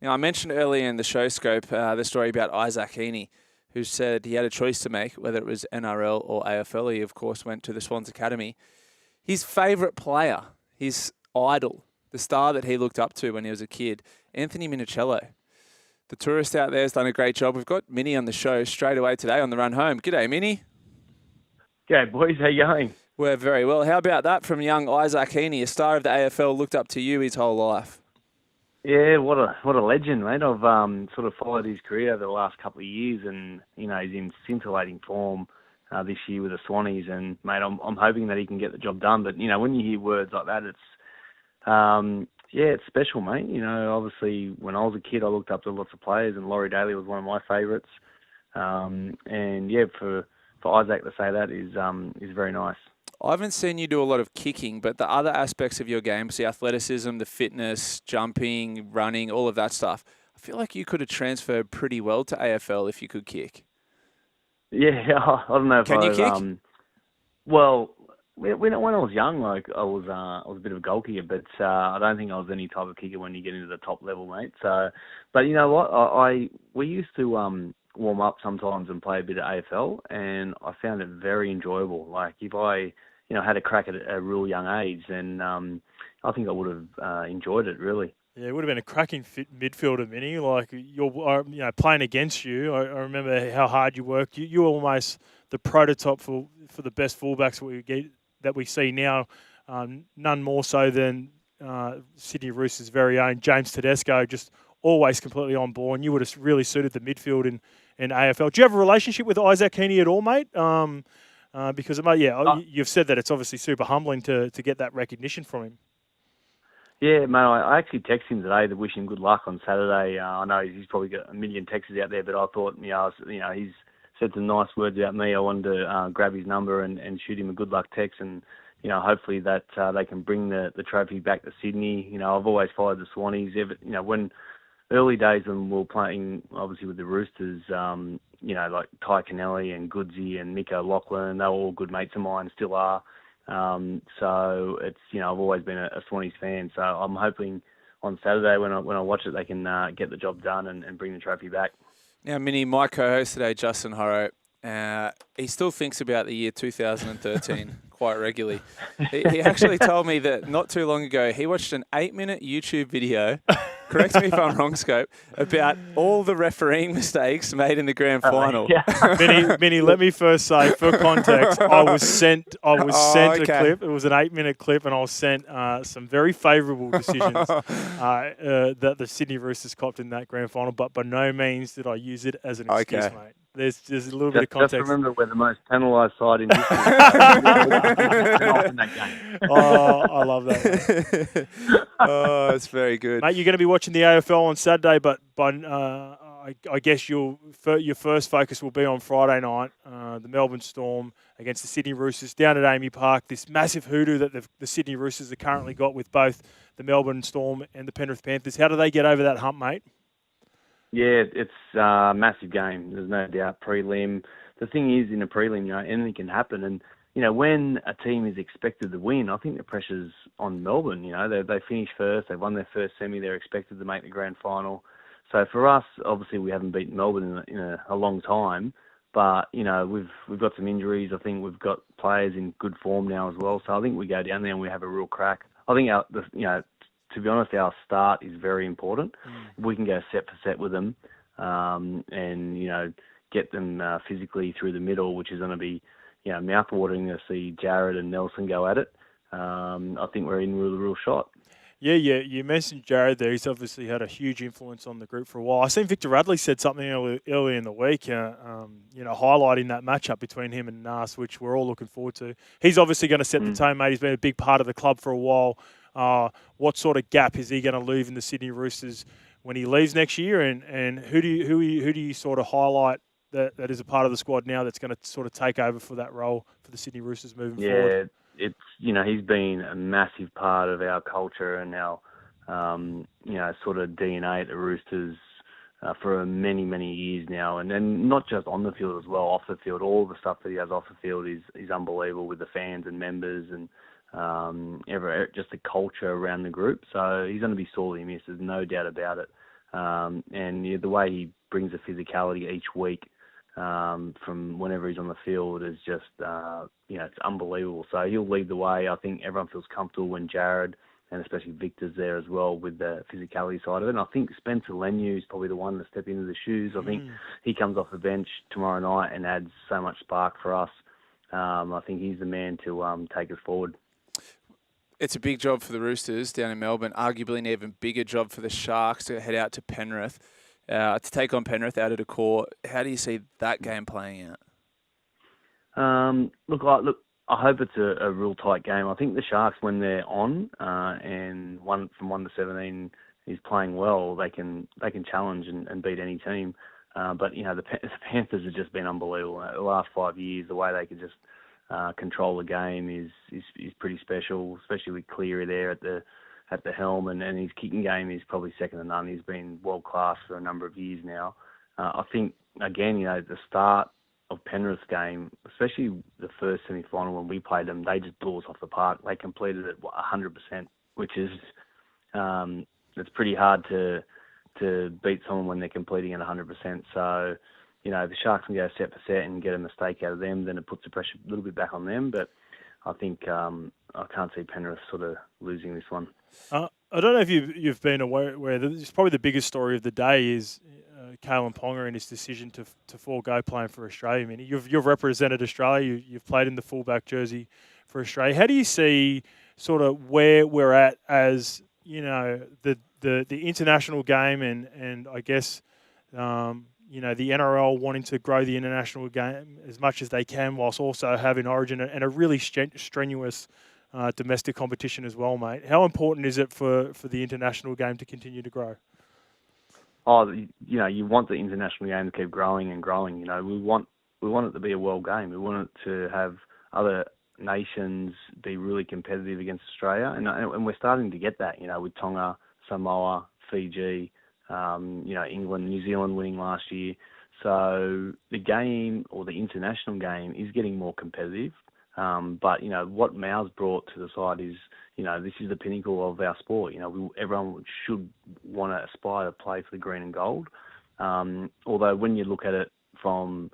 Now, I mentioned earlier in the show scope the story about Isaac Heeney, who said he had a choice to make, whether it was NRL or AFL. He, of course, went to the Swans Academy. His favourite player, his idol, the star that he looked up to when he was a kid, Anthony Minichiello. The tourist out there has done a great job. We've got Mini on the show straight away today on the run home. G'day, Mini. G'day, boys. How you going? We're very well. How about that from young Isaac Heeney, a star of the AFL, looked up to you his whole life? Yeah, what a legend, mate. I've sort of followed his career over the last couple of years, and he's in scintillating form this year with the Swannies. And mate, I'm hoping that he can get the job done. But when you hear words like that, it's special, mate. Obviously when I was a kid, I looked up to lots of players, and Laurie Daly was one of my favourites. For Isaac to say that is very nice. I haven't seen you do a lot of kicking, but the other aspects of your game, the athleticism, the fitness, jumping, running, all of that stuff, I feel like you could have transferred pretty well to AFL if you could kick. Yeah, I don't know if Can you kick? Well, when I was young, I was a bit of a goal kicker, but I don't think I was any type of kicker when you get into the top level, mate. So, but you know what? We used to warm up sometimes and play a bit of AFL, and I found it very enjoyable. Like if I had a crack at a real young age, then I think I would have enjoyed it really. Yeah, it would have been a cracking fit midfielder, Mini. Like you're, playing against you. I remember how hard you worked. You were almost the prototype for the best fullbacks that we see now. None more so than Sydney Roosters' very own James Tedesco. Just always completely on board. And you would have really suited the midfield in AFL. Do you have a relationship with Isaac Heeney at all, mate? Because you've said that it's obviously super humbling to get that recognition from him. Yeah, mate, I actually texted him today to wish him good luck on Saturday. I know he's probably got a million texts out there, but I thought, he's said some nice words about me. I wanted to grab his number and shoot him a good luck text, and hopefully that they can bring the trophy back to Sydney. I've always followed the Swannies. When early days when we were playing, obviously with the Roosters, like Ty Kennelly and Goodsey and Nick O'Loughlin, they were all good mates of mine, still are. So it's I've always been a Swannies fan. So I'm hoping on Saturday when I watch it, they can get the job done and bring the trophy back. Now, Mini, my co-host today, Justin Horrow, he still thinks about the year 2013 quite regularly. He actually told me that not too long ago he watched an 8-minute YouTube video, correct me if I'm wrong, Scope, about all the refereeing mistakes made in the grand final. Minnie, let me first say, for context, I was sent a clip. It was an 8-minute clip, and I was sent some very favourable decisions that the Sydney Roosters copped in that grand final, but by no means did I use it as an excuse, mate. There's a little bit of context. Just remember, we're the most penalised side in history. In that game. Oh, I love that. Oh, it's very good. Mate, you're going to be watching the AFL on Saturday, but I guess your first focus will be on Friday night, the Melbourne Storm against the Sydney Roosters down at Amy Park. This massive hoodoo that the Sydney Roosters have currently got with both the Melbourne Storm and the Penrith Panthers. How do they get over that hump, mate? Yeah, it's a massive game. There's no doubt. Prelim. The thing is, in a prelim, anything can happen. And, when a team is expected to win, I think the pressure's on Melbourne. They finished first. They've won their first semi. They're expected to make the grand final. So for us, obviously, we haven't beaten Melbourne in a long time. But, we've got some injuries. I think we've got players in good form now as well. So I think we go down there and we have a real crack. I think to be honest, our start is very important. If we can go set for set with them and get them physically through the middle, which is going to be mouth-watering to see Jared and Nelson go at it, I think we're in with a real shot. Yeah. You mentioned Jared there. He's obviously had a huge influence on the group for a while. I seen Victor Radley said something early in the week, highlighting that matchup between him and Nas, which we're all looking forward to. He's obviously going to set the tone, mate. He's been a big part of the club for a while. What sort of gap is he going to leave in the Sydney Roosters when he leaves next year? And who do you sort of highlight that is a part of the squad now that's going to sort of take over for that role for the Sydney Roosters moving forward? Yeah, it's he's been a massive part of our culture and our sort of DNA at the Roosters for many, many years now, and then not just on the field as well, off the field. All the stuff that he has off the field is unbelievable with the fans and members and just the culture around the group. So he's going to be sorely missed. There's no doubt about it. And the way he brings the physicality each week from whenever he's on the field is just, it's unbelievable. So he'll lead the way. I think everyone feels comfortable when Jared and especially Victor's there as well with the physicality side of it. And I think Spencer Leniu is probably the one to step into the shoes. I think he comes off the bench tomorrow night and adds so much spark for us. I think he's the man to take us forward. It's a big job for the Roosters down in Melbourne, arguably an even bigger job for the Sharks to head out to Penrith, to take on Penrith out of the core. How do you see that game playing out? Look, I hope it's a real tight game. I think the Sharks, when they're on and from 1 to 17 is playing well, they can challenge and beat any team. But the Panthers have just been unbelievable. The last 5 years, the way they could just control the game is pretty special, especially with Cleary there at the helm, and his kicking game is probably second to none. He's been world class for a number of years now. I think again, the start of Penrith's game, especially the first semi-final when we played them, they just blew us off the park. They completed it 100%, which is it's pretty hard to beat someone when they're completing it 100%. So, if the Sharks can go set for set and get a mistake out of them, then it puts the pressure a little bit back on them. But I think I can't see Penrith sort of losing this one. I don't know if you've been aware that it's probably the biggest story of the day is Kalen Ponga and his decision to forego playing for Australia. I mean, you've represented Australia. You've played in the fullback jersey for Australia. How do you see sort of where we're at as the international game and I guess the NRL wanting to grow the international game as much as they can, whilst also having Origin and a really strenuous domestic competition as well, mate? How important is it for the international game to continue to grow? Oh, you want the international game to keep growing and growing. We want it to be a world game. We want it to have other nations be really competitive against Australia, and we're starting to get that. With Tonga, Samoa, Fiji, England, New Zealand winning last year. So the game, or the international game, is getting more competitive. But what Mao's brought to the side is, this is the pinnacle of our sport. Everyone should want to aspire to play for the green and gold. Although when you look at it from,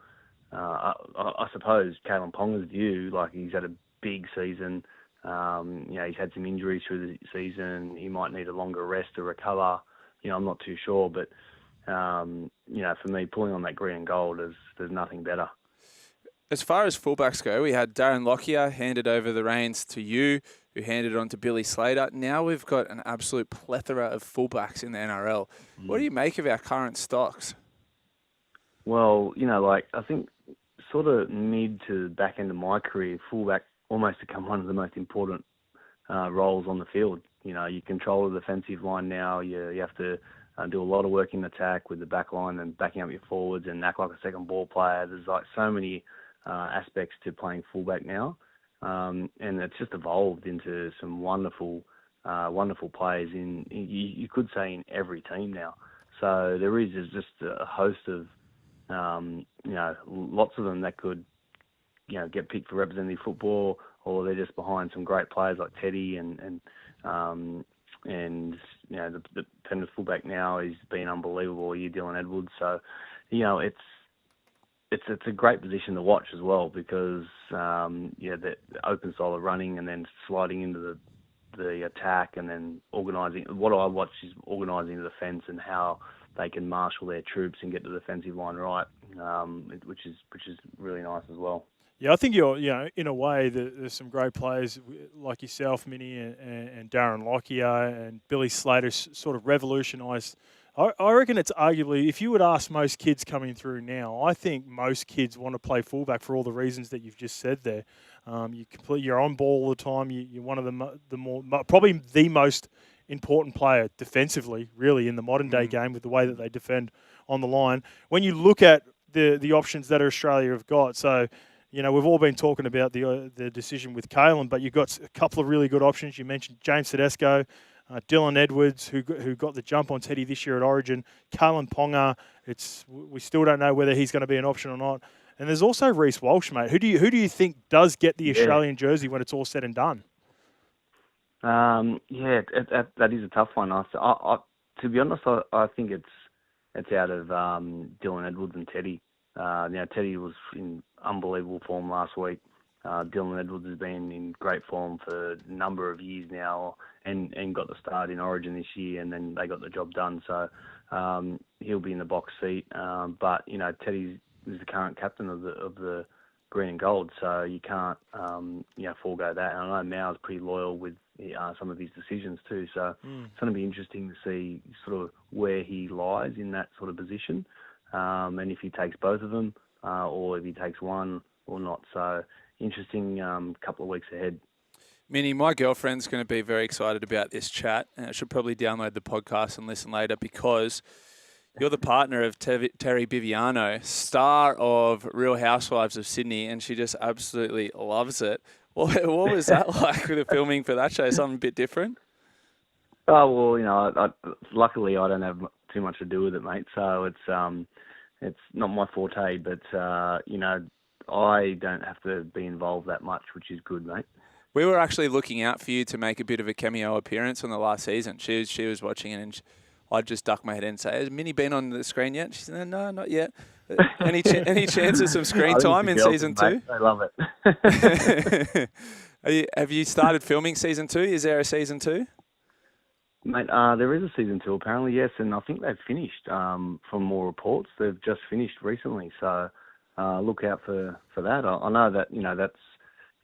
I suppose, Kalen Ponga's view, like he's had a big season. He's had some injuries through the season. He might need a longer rest to recover. I'm not too sure, but for me, pulling on that green and gold, there's nothing better. As far as fullbacks go, we had Darren Lockyer handed over the reins to you, who handed it on to Billy Slater. Now we've got an absolute plethora of fullbacks in the NRL. What do you make of our current stocks? Well, I think sort of mid to back end of my career, fullback almost become one of the most important roles on the field. You control the defensive line now. You have to do a lot of work in attack with the back line and backing up your forwards and act like a second ball player. There's so many aspects to playing fullback now, and it's just evolved into some wonderful players you could say in every team now. So there is just a host of lots of them that could get picked for representative football, or they're just behind some great players like Teddy and the Penrith fullback now has been unbelievable all year, Dylan Edwards. So it's a great position to watch as well, because the open style of running and then sliding into the attack and then organising. What I watch is organising the defence and how they can marshal their troops and get the defensive line right, which is really nice as well. Yeah, I think in a way, there's some great players like yourself, Minnie, and Darren Lockyer and Billy Slater sort of revolutionised. I reckon it's arguably, if you would ask most kids coming through now, I think most kids want to play fullback for all the reasons that you've just said there. You're on ball all the time. You're one of probably the most important player defensively, really, in the modern day game with the way that they defend on the line. When you look at the options that Australia have got, so. We've all been talking about the decision with Kalen, but you've got a couple of really good options. You mentioned James Tedesco, Dylan Edwards, who got the jump on Teddy this year at Origin, Kalen Ponga. We still don't know whether he's going to be an option or not. And there's also Reece Walsh, mate. Who do you think does get the Australian jersey when it's all said and done? That is a tough one. To to be honest, I think it's out of Dylan Edwards and Teddy. Now, Teddy was in unbelievable form last week. Dylan Edwards has been in great form for a number of years now and got the start in Origin this year, and then they got the job done. So he'll be in the box seat. But, Teddy is the current captain of the green and gold, so you can't, forego that. And I know Mau's pretty loyal with some of his decisions too. So it's going to be interesting to see sort of where he lies in that sort of position, and if he takes both of them or if he takes one or not. So interesting couple of weeks ahead. Minnie, my girlfriend's going to be very excited about this chat, and I should probably download the podcast and listen later because you're the partner of Terry Biviano, star of Real Housewives of Sydney, and she just absolutely loves it. What was that like with the filming for that show? Something a bit different? Oh, well, luckily I don't have too much to do with it, mate, so it's not my forte, but, I don't have to be involved that much, which is good, mate. We were actually looking out for you to make a bit of a cameo appearance on the last season. She was watching it, and I'd just duck my head in and say, "Has Minnie been on the screen yet?" She said, "No, not yet." Any chance of some screen time in season 2? I love it. Have you started filming season 2? Is there a season 2? Mate, there is a season 2 apparently, yes, and I think they've finished. From more reports, they've just finished recently. So look out for that. I know that that's.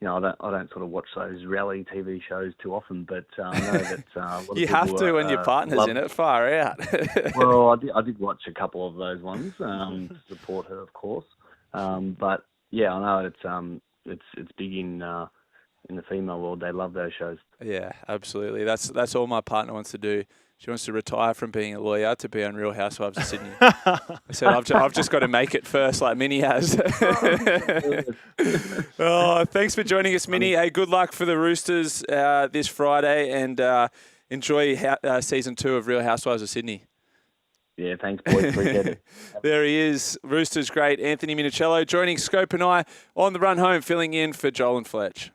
I don't sort of watch those reality TV shows too often, but I know that a lot of you people have to when your partner's in it. Far out. Well, I did watch a couple of those ones to support her, of course. But yeah, I know it's big in the female world. They love those shows. Yeah, absolutely. That's all my partner wants to do. She wants to retire from being a lawyer to be on Real Housewives of Sydney. I said, I've just got to make it first like Minnie has. Oh, thanks for joining us, Minnie. Hey, good luck for the Roosters this Friday, and enjoy season 2 of Real Housewives of Sydney. Yeah, thanks, boys. Appreciate it. There he is, Roosters great Anthony Minichiello, joining Scope and I on the run home, filling in for Joel and Fletch.